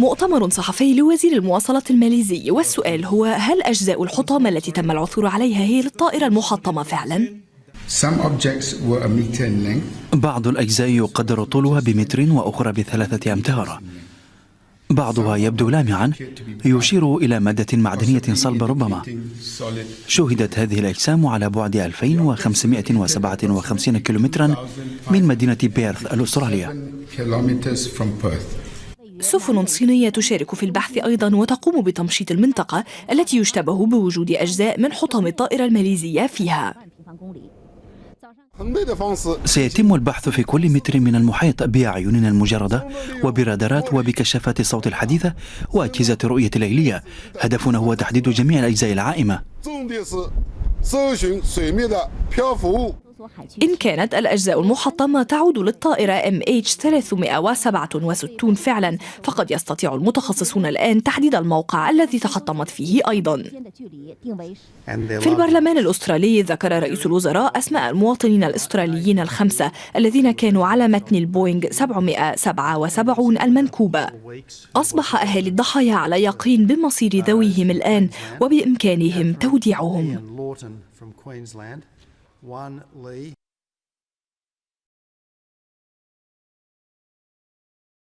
مؤتمر صحفي لوزير المواصلات الماليزي، والسؤال هو: هل أجزاء الحطام التي تم العثور عليها هي للطائرة المحطمة فعلا؟ بعض الأجزاء يقدر طولها بمتر وأخرى ب3 أمتار. بعضها يبدو لامعا يشير إلى مادة معدنية صلبة ربما. شوهدت هذه الأجسام على بعد 2557 كيلومترا من مدينة بيرث الأسترالية. سفن صينية تشارك في البحث أيضا وتقوم بتمشيط المنطقة التي يشتبه بوجود أجزاء من حطام الطائرة الماليزية فيها. سيتم البحث في كل متر من المحيط بأعيننا المجردة وبرادارات وبكشافات الصوت الحديثة وأجهزة الرؤية الليلية. هدفنا هو تحديد جميع الأجزاء العائمة. إن كانت الأجزاء المحطمة تعود للطائرة MH367 فعلا، فقد يستطيع المتخصصون الآن تحديد الموقع الذي تحطمت فيه أيضا. في البرلمان الأسترالي ذكر رئيس الوزراء أسماء المواطنين الأستراليين ال5 الذين كانوا على متن البوينغ 777 المنكوبة. أصبح أهالي الضحايا على يقين بمصير ذويهم الآن وبإمكانهم توديعهم.